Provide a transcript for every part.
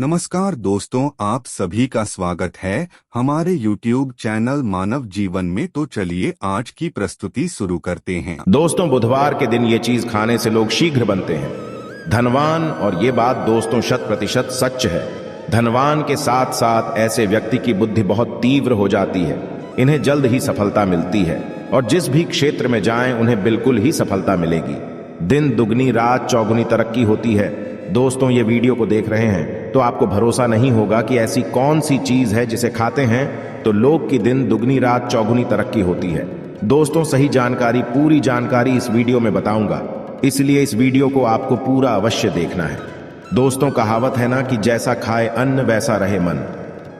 नमस्कार दोस्तों, आप सभी का स्वागत है हमारे YouTube चैनल मानव जीवन में। तो चलिए आज की प्रस्तुति शुरू करते हैं। दोस्तों, बुधवार के दिन ये चीज खाने से लोग शीघ्र बनते हैं धनवान, और ये बात दोस्तों 100% सच है। धनवान के साथ साथ ऐसे व्यक्ति की बुद्धि बहुत तीव्र हो जाती है, इन्हें जल्द ही सफलता मिलती है और जिस भी क्षेत्र में जाएं उन्हें बिल्कुल ही सफलता मिलेगी। दिन दुगनी रात चौगुनी तरक्की होती है। दोस्तों, ये वीडियो को देख रहे हैं तो आपको भरोसा नहीं होगा कि ऐसी कौन सी चीज है जिसे खाते हैं तो लोग की दिन दुगनी रात चौगुनी तरक्की होती है। दोस्तों, सही जानकारी, पूरी जानकारी इस वीडियो में बताऊंगा, इसलिए इस वीडियो को आपको पूरा अवश्य देखना है। दोस्तों, कहावत है ना कि जैसा खाए अन्न वैसा रहे मन।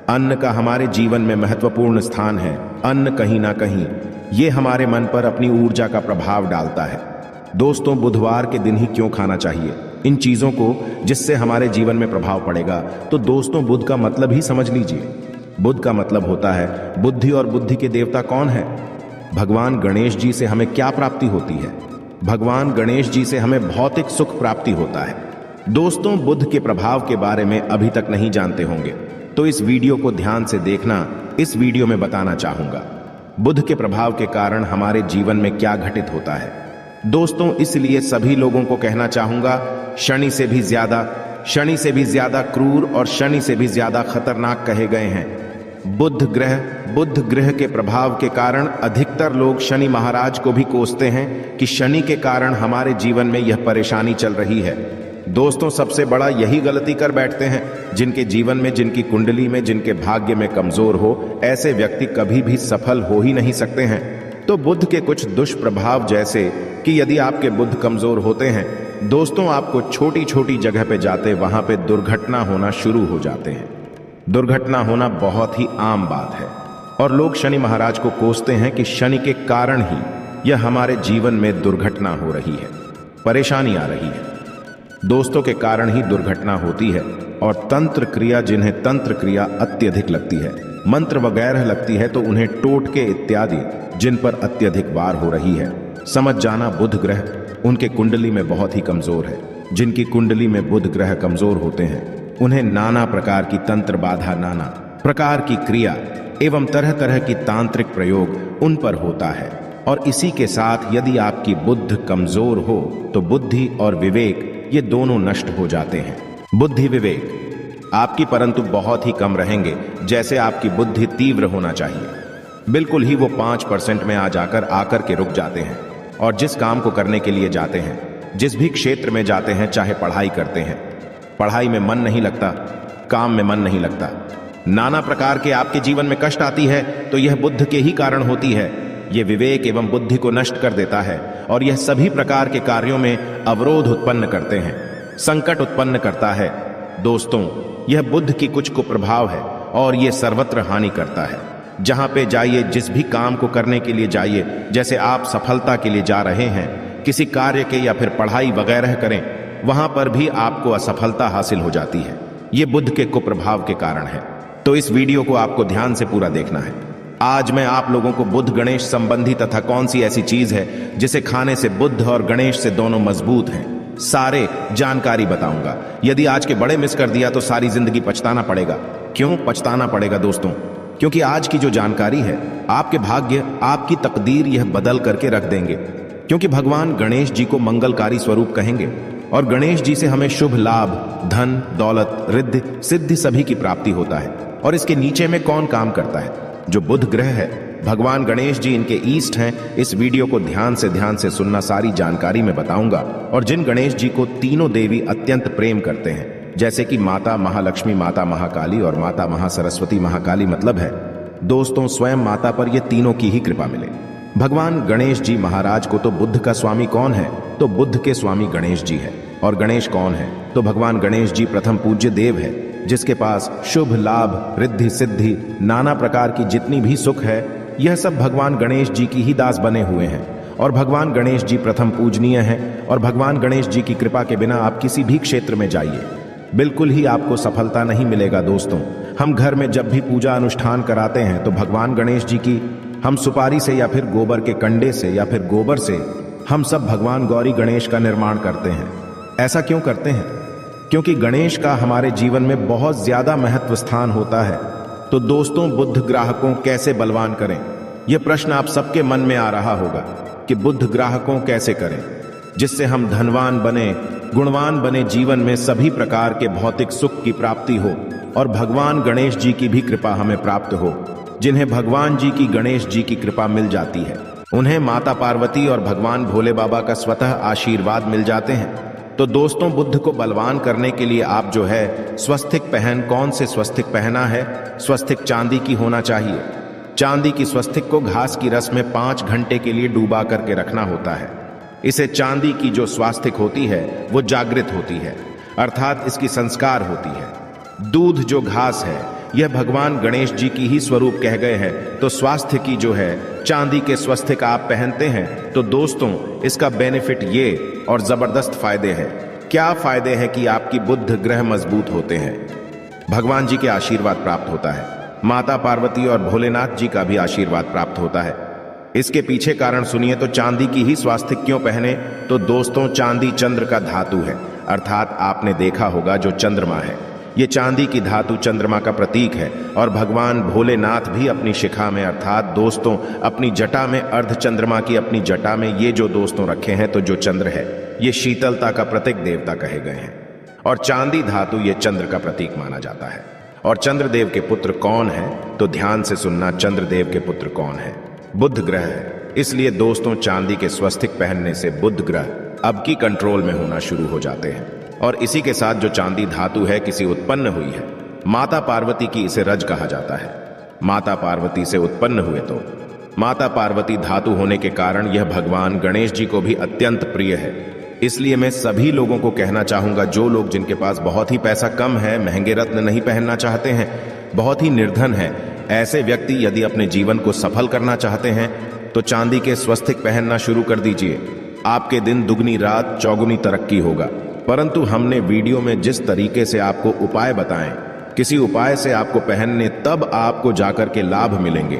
अन्न का हमारे जीवन में महत्वपूर्ण स्थान है। अन्न कहीं ना कहीं ये हमारे मन पर अपनी ऊर्जा का प्रभाव डालता है। दोस्तों, बुधवार के दिन ही क्यों खाना चाहिए इन चीजों को जिससे हमारे जीवन में प्रभाव पड़ेगा? तो दोस्तों, बुध का मतलब ही समझ लीजिए। बुध का मतलब होता है बुद्धि, और बुद्धि के देवता कौन है? भगवान गणेश जी से हमें क्या प्राप्ति होती है? भगवान गणेश जी से हमें भौतिक सुख प्राप्ति होता है। दोस्तों, बुध के प्रभाव के बारे में अभी तक नहीं जानते होंगे तो इस वीडियो को ध्यान से देखना। इस वीडियो में बताना चाहूंगा बुध के प्रभाव के कारण हमारे जीवन में क्या घटित होता है। दोस्तों, इसलिए सभी लोगों को कहना चाहूंगा, शनि से भी ज्यादा क्रूर और शनि से भी ज्यादा खतरनाक कहे गए हैं बुध ग्रह के प्रभाव के कारण अधिकतर लोग शनि महाराज को भी कोसते हैं कि शनि के कारण हमारे जीवन में यह परेशानी चल रही है। दोस्तों, सबसे बड़ा यही गलती कर बैठते हैं जिनके जीवन में, जिनकी कुंडली में, जिनके भाग्य में कमजोर हो, ऐसे व्यक्ति कभी भी सफल हो ही नहीं सकते हैं। तो बुध के कुछ दुष्प्रभाव, जैसे कि यदि आपके बुध कमजोर होते हैं दोस्तों, आपको छोटी छोटी जगह पे जाते वहां पे दुर्घटना होना शुरू हो जाते हैं। दुर्घटना होना बहुत ही आम बात है और लोग शनि महाराज को कोसते हैं कि शनि के कारण ही यह हमारे जीवन में दुर्घटना हो रही है, परेशानी आ रही है। दोस्तों, के कारण ही दुर्घटना होती है। और तंत्र क्रिया, जिन्हें तंत्र क्रिया अत्यधिक लगती है, मंत्र वगैरह लगती है, तो उन्हें टोटके इत्यादि जिन पर अत्यधिक वार हो रही है, समझ जाना बुध ग्रह उनके कुंडली में बहुत ही कमजोर है। जिनकी कुंडली में बुध ग्रह कमजोर होते हैं उन्हें नाना प्रकार की तंत्र बाधा, नाना प्रकार की क्रिया एवं तरह तरह की तांत्रिक प्रयोग उन पर होता है। और इसी के साथ यदि आपकी बुद्ध कमजोर हो तो बुद्धि और विवेक ये दोनों नष्ट हो जाते हैं। बुद्धि विवेक आपकी परंतु बहुत ही कम रहेंगे। जैसे आपकी बुद्धि तीव्र होना चाहिए, बिल्कुल ही वो 5% में आकर के रुक जाते हैं। और जिस काम को करने के लिए जाते हैं, जिस भी क्षेत्र में जाते हैं, चाहे पढ़ाई करते हैं, पढ़ाई में मन नहीं लगता, काम में मन नहीं लगता, नाना प्रकार के आपके जीवन में कष्ट आती है, तो यह बुद्ध के ही कारण होती है। यह विवेक एवं बुद्धि को नष्ट कर देता है और यह सभी प्रकार के कार्यों में अवरोध उत्पन्न करते हैं, संकट उत्पन्न करता है। दोस्तों, यह बुद्ध की कुछ कुप्रभाव है और यह सर्वत्र हानि करता है। जहां पे जाइए, जिस भी काम को करने के लिए जाइए, जैसे आप सफलता के लिए जा रहे हैं, किसी कार्य के या फिर पढ़ाई वगैरह करें, वहां पर भी आपको असफलता हासिल हो जाती है। ये बुध के कुप्रभाव के कारण है। तो इस वीडियो को आपको ध्यान से पूरा देखना है। आज मैं आप लोगों को बुध गणेश संबंधी तथा कौन सी ऐसी चीज है जिसे खाने से बुध और गणेश से दोनों मजबूत हैं, सारे जानकारी बताऊंगा। यदि आज के बड़े मिस कर दिया तो सारी जिंदगी पछताना पड़ेगा। क्यों पछताना पड़ेगा दोस्तों? क्योंकि आज की जो जानकारी है, आपके भाग्य, आपकी तकदीर यह बदल करके रख देंगे। क्योंकि भगवान गणेश जी को मंगलकारी स्वरूप कहेंगे और गणेश जी से हमें शुभ लाभ, धन, दौलत, रिद्धि, सिद्धि सभी की प्राप्ति होता है। और इसके नीचे में कौन काम करता है? जो बुध ग्रह है, भगवान गणेश जी इनके ईष्ट हैं। इस वीडियो को ध्यान से सुनना, सारी जानकारी मैं बताऊंगा। और जिन गणेश जी को तीनों देवी अत्यंत प्रेम करते हैं, जैसे कि माता महालक्ष्मी, माता महाकाली और माता महासरस्वती। महाकाली मतलब है दोस्तों स्वयं माता पर ये तीनों की ही कृपा मिले। भगवान गणेश जी महाराज को तो बुद्ध का स्वामी कौन है? तो बुद्ध के स्वामी गणेश जी है। और गणेश कौन है? तो भगवान गणेश जी प्रथम पूज्य देव है, जिसके पास शुभ लाभ, रिद्धि, सिद्धि, नाना प्रकार की जितनी भी सुख है, यह सब भगवान गणेश जी की ही दास बने हुए हैं। और भगवान गणेश जी प्रथम पूजनीय हैं। और भगवान गणेश जी की कृपा के बिना आप किसी भी क्षेत्र में जाइए, बिल्कुल ही आपको सफलता नहीं मिलेगा। दोस्तों, हम घर में जब भी पूजा अनुष्ठान कराते हैं तो भगवान गणेश जी की हम सुपारी से या फिर गोबर के कंडे से या फिर गोबर से हम सब भगवान गौरी गणेश का निर्माण करते हैं। ऐसा क्यों करते हैं? क्योंकि गणेश का हमारे जीवन में बहुत ज्यादा महत्व स्थान होता है। तो दोस्तों, बुध ग्रह को कैसे बलवान करें? यह प्रश्न आप सबके मन में आ रहा होगा कि बुध ग्रह को कैसे करें जिससे हम धनवान बने, गुणवान बने, जीवन में सभी प्रकार के भौतिक सुख की प्राप्ति हो और भगवान गणेश जी की भी कृपा हमें प्राप्त हो। जिन्हें भगवान जी की, गणेश जी की कृपा मिल जाती है, उन्हें माता पार्वती और भगवान भोले बाबा का स्वतः आशीर्वाद मिल जाते हैं। तो दोस्तों, बुध को बलवान करने के लिए आप जो है स्वस्तिक कौन से स्वस्तिक पहना है? स्वस्तिक चांदी की होना चाहिए। चांदी की स्वस्तिक को घास की रस में 5 घंटे के लिए डूबा करके रखना होता है। इसे चांदी की जो स्वास्तिक होती है वो जागृत होती है, अर्थात इसकी संस्कार होती है। दूध जो घास है यह भगवान गणेश जी की ही स्वरूप कह गए हैं। तो स्वास्थ्य की जो है चांदी के स्वस्तिक आप पहनते हैं तो दोस्तों, इसका बेनिफिट ये और जबरदस्त फायदे हैं। क्या फायदे हैं कि आपकी बुध ग्रह मजबूत होते हैं, भगवान जी के आशीर्वाद प्राप्त होता है, माता पार्वती और भोलेनाथ जी का भी आशीर्वाद प्राप्त होता है। इसके पीछे कारण सुनिए। तो चांदी की ही स्वास्तिक क्यों पहने? तो दोस्तों, चांदी चंद्र का धातु है, अर्थात आपने देखा होगा जो चंद्रमा है, ये चांदी की धातु चंद्रमा का प्रतीक है। और भगवान भोलेनाथ भी अपनी शिखा में, अर्थात दोस्तों अपनी जटा में, अर्ध चंद्रमा की अपनी जटा में ये जो दोस्तों रखे हैं, तो जो चंद्र है ये शीतलता का प्रतीक देवता कहे गए हैं और चांदी धातु ये चंद्र का प्रतीक माना जाता है। और चंद्रदेव के पुत्र कौन है? तो ध्यान से सुनना, चंद्रदेव के पुत्र कौन है? बुध ग्रह है। इसलिए दोस्तों, चांदी के स्वस्तिक पहनने से बुध ग्रह अब की कंट्रोल में होना शुरू हो जाते हैं। और इसी के साथ जो चांदी धातु है किसी उत्पन्न हुई है, माता पार्वती की, इसे रज कहा जाता है। माता पार्वती से उत्पन्न हुए तो माता पार्वती धातु होने के कारण यह भगवान गणेश जी को भी अत्यंत प्रिय है। इसलिए मैं सभी लोगों को कहना चाहूंगा, जो लोग जिनके पास बहुत ही पैसा कम है, महंगे रत्न नहीं पहनना चाहते हैं, बहुत ही निर्धन है, ऐसे व्यक्ति यदि अपने जीवन को सफल करना चाहते हैं तो चांदी के स्वस्तिक पहनना शुरू कर दीजिए। आपके दिन दुगनी रात चौगुनी तरक्की होगा। परंतु हमने वीडियो में जिस तरीके से आपको उपाय बताएं, किसी उपाय से आपको पहनने तब आपको जाकर के लाभ मिलेंगे।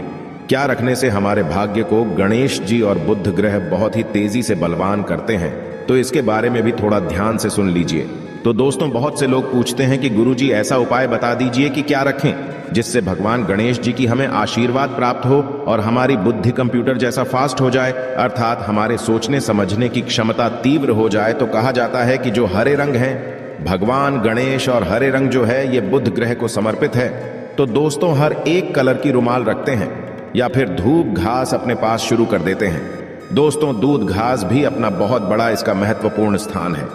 क्या रखने से हमारे भाग्य को गणेश जी और बुध ग्रह बहुत ही तेजी से बलवान करते हैं, तो इसके बारे में भी थोड़ा ध्यान से सुन लीजिए। तो दोस्तों, बहुत से लोग पूछते हैं कि गुरुजी ऐसा उपाय बता दीजिए कि क्या रखें जिससे भगवान गणेश जी की हमें आशीर्वाद प्राप्त हो और हमारी बुद्धि कंप्यूटर जैसा फास्ट हो जाए, अर्थात हमारे सोचने समझने की क्षमता तीव्र हो जाए। तो कहा जाता है कि जो हरे रंग हैं, भगवान गणेश और हरे रंग जो है ये बुध ग्रह को समर्पित है। तो दोस्तों, हर एक कलर की रुमाल रखते हैं या फिर धूप घास अपने पास शुरू कर देते हैं। दोस्तों, दूध घास भी अपना बहुत बड़ा इसका महत्वपूर्ण स्थान है।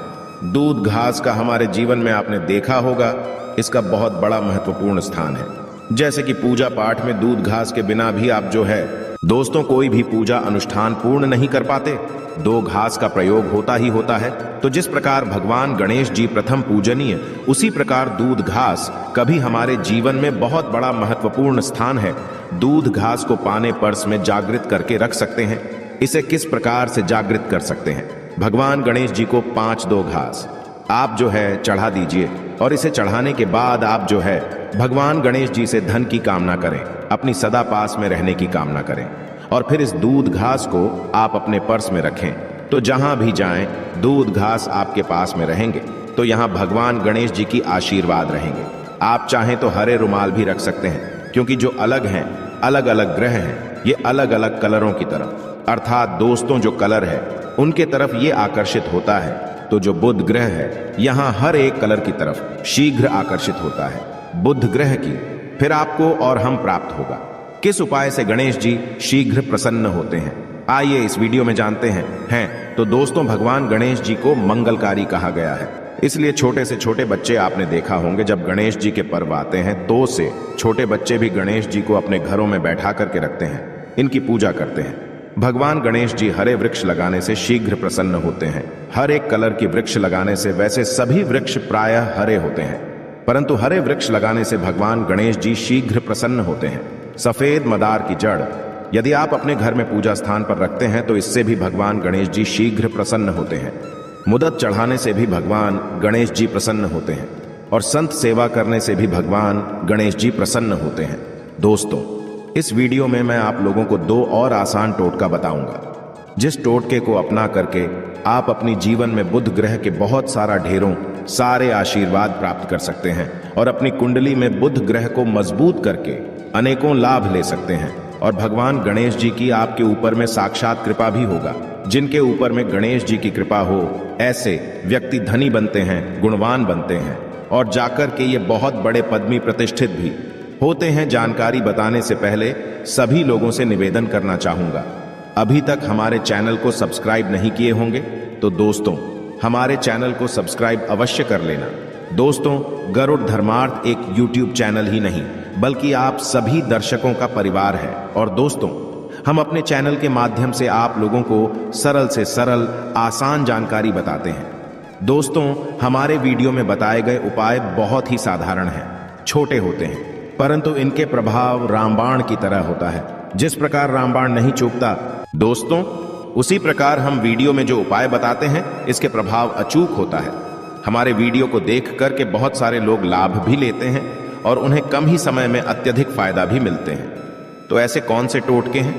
दूध घास का हमारे जीवन में आपने देखा होगा, इसका बहुत बड़ा महत्वपूर्ण स्थान है। जैसे कि पूजा पाठ में दूध घास के बिना भी आप जो है दोस्तों कोई भी पूजा अनुष्ठान पूर्ण नहीं कर पाते, 2 घास का प्रयोग होता ही होता है। तो जिस प्रकार भगवान गणेश जी प्रथम पूजनीय, उसी प्रकार दूध घास कभी हमारे जीवन में बहुत बड़ा महत्वपूर्ण स्थान है। दूध घास को पाने पर्स में जागृत करके रख सकते हैं। इसे किस प्रकार से जागृत कर सकते हैं? भगवान गणेश जी को 5-2 घास आप जो है चढ़ा दीजिए और इसे चढ़ाने के बाद आप जो है भगवान गणेश जी से धन की कामना करें, अपनी सदा पास में रहने की कामना करें और फिर इस दूध घास को आप अपने पर्स में रखें। तो जहां भी जाएं, दूध घास आपके पास में रहेंगे तो यहां भगवान गणेश जी की आशीर्वाद रहेंगे। आप चाहें तो हरे रुमाल भी रख सकते हैं, क्योंकि जो अलग हैं, अलग अलग ग्रह हैं, ये अलग अलग कलरों की तरफ, अर्थात दोस्तों जो कलर है उनके तरफ ये आकर्षित होता है। तो जो बुध ग्रह है यहाँ हर एक कलर की तरफ शीघ्र आकर्षित होता है बुध ग्रह की, फिर आपको और हम प्राप्त होगा। किस उपाय से गणेश जी शीघ्र प्रसन्न होते हैं, आइए इस वीडियो में जानते हैं। तो दोस्तों, भगवान गणेश जी को मंगलकारी कहा गया है, इसलिए छोटे से छोटे बच्चे आपने देखा होंगे जब गणेश जी के पर्व आते हैं तो से छोटे बच्चे भी गणेश जी को अपने घरों में बैठा करके रखते हैं, इनकी पूजा करते हैं। भगवान गणेश जी हरे वृक्ष लगाने से शीघ्र प्रसन्न होते हैं। हर एक कलर की वृक्ष लगाने से, वैसे सभी वृक्ष प्रायः हरे होते हैं, परंतु हरे वृक्ष लगाने से भगवान गणेश जी शीघ्र प्रसन्न होते हैं। सफेद मदार की जड़ यदि आप अपने घर में पूजा स्थान पर रखते हैं तो इससे भी भगवान गणेश जी शीघ्र प्रसन्न होते हैं। मुदत चढ़ाने से भी भगवान गणेश जी प्रसन्न होते हैं और संत सेवा करने से भी भगवान गणेश जी प्रसन्न होते हैं। दोस्तों, इस वीडियो में मैं आप लोगों को 2 और आसान टोटका बताऊंगा, जिस टोटके को अपना करके आप अपनी जीवन में बुध ग्रह के बहुत सारा ढेरों सारे आशीर्वाद प्राप्त कर सकते हैं और अपनी कुंडली में बुध ग्रह को मजबूत करके अनेकों लाभ ले सकते हैं। और भगवान गणेश जी की आपके ऊपर में साक्षात कृपा भी होगा। जिनके ऊपर में गणेश जी की कृपा हो ऐसे व्यक्ति धनी बनते हैं, गुणवान बनते हैं और जाकर के ये बहुत बड़े पदमी प्रतिष्ठित भी होते हैं। जानकारी बताने से पहले सभी लोगों से निवेदन करना चाहूंगा, अभी तक हमारे चैनल को सब्सक्राइब नहीं किए होंगे तो दोस्तों हमारे चैनल को सब्सक्राइब अवश्य कर लेना। दोस्तों, गरुड़ धर्मार्थ एक YouTube चैनल ही नहीं बल्कि आप सभी दर्शकों का परिवार है। और दोस्तों, हम अपने चैनल के माध्यम से आप लोगों को सरल से सरल आसान जानकारी बताते हैं। दोस्तों, हमारे वीडियो में बताए गए उपाय बहुत ही साधारण हैं, छोटे होते हैं, परंतु इनके प्रभाव रामबाण की तरह होता है। जिस प्रकार रामबाण नहीं चूकता दोस्तों, उसी प्रकार हम वीडियो में जो उपाय बताते हैं इसके प्रभाव अचूक होता है। हमारे वीडियो को देख करके बहुत सारे लोग लाभ भी लेते हैं और उन्हें कम ही समय में अत्यधिक फायदा भी मिलते हैं। तो ऐसे कौन से टोटके हैं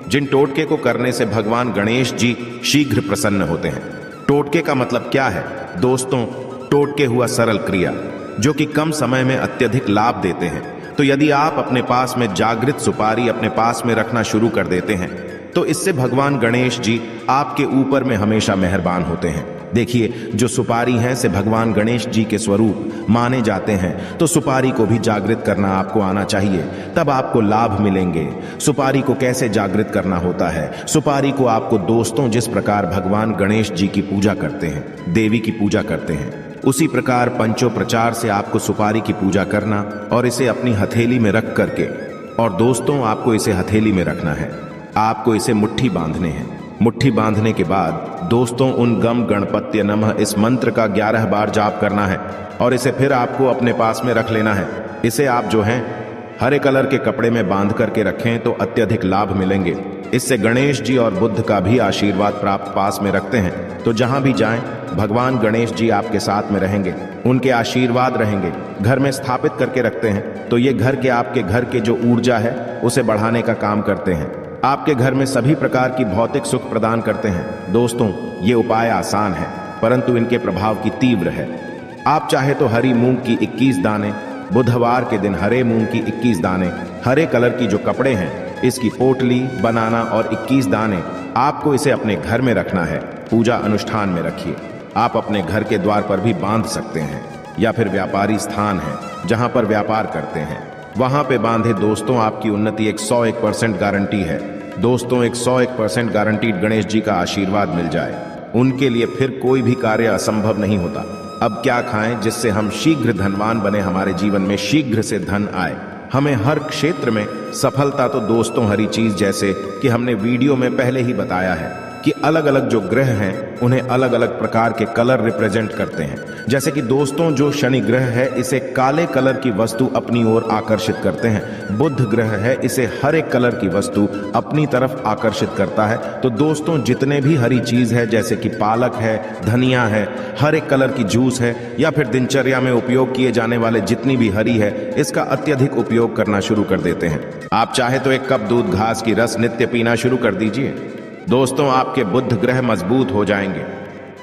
जिन टोटके को करने से भगवान गणेश जी शीघ्र प्रसन्न होते हैं? टोटके का मतलब क्या है दोस्तों? टोटके हुआ सरल क्रिया जो कि कम समय में अत्यधिक लाभ देते हैं। तो यदि आप अपने पास में जागृत सुपारी अपने पास में रखना शुरू कर देते हैं तो इससे भगवान गणेश जी आपके ऊपर में हमेशा मेहरबान होते हैं। देखिए, जो सुपारी है से भगवान गणेश जी के स्वरूप माने जाते हैं, तो सुपारी को भी जागृत करना आपको आना चाहिए, तब आपको लाभ मिलेंगे। सुपारी को कैसे जागृत करना होता है? सुपारी को आपको दोस्तों जिस प्रकार भगवान गणेश जी की पूजा करते हैं, देवी की पूजा करते हैं, उसी प्रकार पंचोपचार से आपको सुपारी की पूजा करना और इसे अपनी हथेली में रख करके, और दोस्तों आपको इसे हथेली में रखना है, आपको इसे मुट्ठी बांधने हैं। मुट्ठी बांधने के बाद दोस्तों उन गम गणपत्य नमः इस मंत्र का 11 बार जाप करना है और इसे फिर आपको अपने पास में रख लेना है। इसे आप जो हैं हरे कलर के कपड़े में बांध करके रखें तो अत्यधिक लाभ मिलेंगे। इससे गणेश जी और बुद्ध का भी आशीर्वाद प्राप्त पास में रखते हैं, तो जहां भी जाएं भगवान गणेश जी आपके साथ में रहेंगे, उनके आशीर्वाद रहेंगे। घर में स्थापित करके रखते हैं तो ये घर के आपके घर के जो ऊर्जा है उसे बढ़ाने का काम करते हैं, आपके घर में सभी प्रकार की भौतिक सुख प्रदान करते हैं। दोस्तों, ये उपाय आसान है परंतु इनके प्रभाव की तीव्र है। आप चाहे तो हरी मूंग की 21 दाने, बुधवार के दिन हरे मूंग की 21 दाने, हरे कलर की जो कपड़े हैं इसकी पोटली बनाना और 21 दाने आपको इसे अपने घर में रखना है। पूजा अनुष्ठान में रखिए। आप अपने घर के द्वार पर भी बांध सकते हैं या फिर व्यापारी स्थान है जहां पर व्यापार करते हैं वहां पे बांधे। दोस्तों, आपकी उन्नति 101% गारंटी है। दोस्तों, 101% गारंटीड गणेश जी का आशीर्वाद मिल जाए, उनके लिए फिर कोई भी कार्य असंभव नहीं होता। अब क्या खाएं जिससे हम शीघ्र धनवान बने, हमारे जीवन में शीघ्र से धन आए, हमें हर क्षेत्र में सफलता? तो दोस्तों, हरी चीज जैसे कि हमने वीडियो में पहले ही बताया है कि अलग अलग जो ग्रह हैं उन्हें अलग अलग प्रकार के कलर रिप्रेजेंट करते हैं। जैसे कि दोस्तों, जो शनि ग्रह है इसे काले कलर की वस्तु अपनी ओर आकर्षित करते हैं। बुध ग्रह है इसे हरे कलर की वस्तु अपनी तरफ आकर्षित करता है। तो दोस्तों, जितने भी हरी चीज है जैसे कि पालक है, धनिया है, हरे कलर की जूस है या फिर दिनचर्या में उपयोग किए जाने वाले जितनी भी हरी है, इसका अत्यधिक उपयोग करना शुरू कर देते हैं। आप चाहे तो 1 कप दूध घास की रस नित्य पीना शुरू कर दीजिए। दोस्तों, आपके बुध ग्रह मजबूत हो जाएंगे।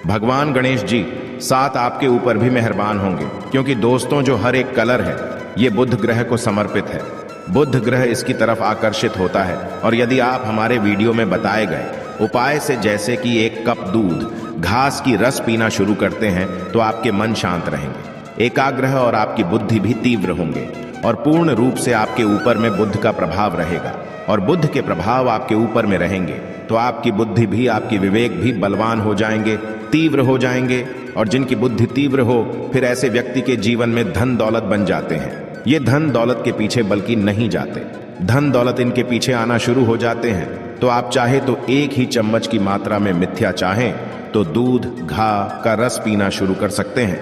भगवान गणेश जी साथ आपके ऊपर भी मेहरबान होंगे, क्योंकि दोस्तों जो हर एक कलर है ये बुध ग्रह को समर्पित है। बुध ग्रह इसकी तरफ आकर्षित होता है। और यदि आप हमारे वीडियो में बताए गए उपाय से जैसे कि 1 कप दूध घास की रस पीना शुरू करते हैं तो आपके मन शांत रहेंगे, एकाग्र और आपकी बुद्धि भी तीव्र होंगे और पूर्ण रूप से आपके ऊपर में बुद्ध का प्रभाव रहेगा। और बुद्ध के प्रभाव आपके ऊपर में रहेंगे तो आपकी बुद्धि भी, आपकी विवेक भी बलवान हो जाएंगे, तीव्र हो जाएंगे। और जिनकी बुद्धि तीव्र हो फिर ऐसे व्यक्ति के जीवन में धन दौलत बन जाते हैं। ये धन दौलत के पीछे बल्कि नहीं जाते, धन दौलत इनके पीछे आना शुरू हो जाते हैं। तो आप चाहे तो 1 ही चम्मच की मात्रा में मिथ्या चाहें तो दूध घा का रस पीना शुरू कर सकते हैं।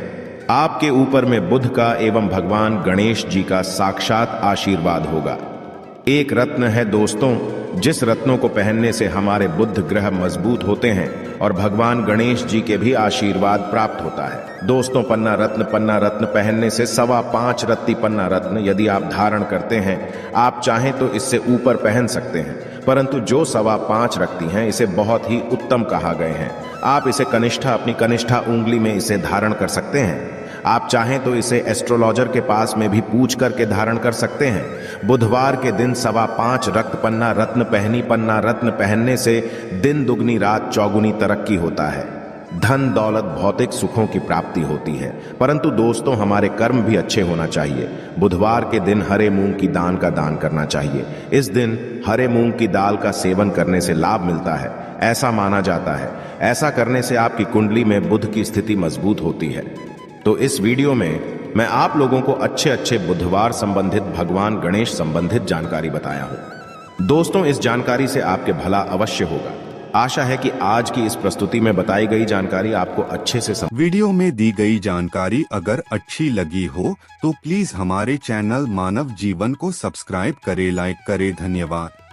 आपके ऊपर में बुध का एवं भगवान गणेश जी का साक्षात आशीर्वाद होगा। एक रत्न है दोस्तों, जिस रत्नों को पहनने से हमारे बुध ग्रह मजबूत होते हैं और भगवान गणेश जी के भी आशीर्वाद प्राप्त होता है। दोस्तों, पन्ना रत्न पहनने से 5.25 रत्ती पन्ना रत्न यदि आप धारण करते हैं, आप चाहें तो इससे ऊपर पहन सकते हैं, परंतु जो 5.25 रखती हैं इसे बहुत ही उत्तम कहा गए हैं। आप इसे कनिष्ठा अपनी कनिष्ठा उंगली में इसे धारण कर सकते हैं। आप चाहें तो इसे एस्ट्रोलॉजर के पास में भी पूछ करके धारण कर सकते हैं। बुधवार के दिन 5.25 रक्त पन्ना रत्न पन्ना रत्न पहनने से दिन दुगनी रात चौगुनी तरक्की होता है। धन दौलत भौतिक सुखों की प्राप्ति होती है, परंतु दोस्तों हमारे कर्म भी अच्छे होना चाहिए। बुधवार के दिन हरे मूंग की दान का दान करना चाहिए। इस दिन हरे मूंग की दाल का सेवन करने से लाभ मिलता है, ऐसा माना जाता है। ऐसा करने से आपकी कुंडली में बुध की स्थिति मजबूत होती है। तो इस वीडियो में मैं आप लोगों को अच्छे बुधवार संबंधित भगवान गणेश संबंधित जानकारी बताया हूं। दोस्तों इस जानकारी से आपके भला अवश्य होगा। आशा है कि आज की इस प्रस्तुति में बताई गई जानकारी आपको अच्छे से वीडियो में दी गई जानकारी अगर अच्छी लगी हो तो प्लीज हमारे चैनल मानव जीवन को सब्सक्राइब करें, लाइक करें। धन्यवाद।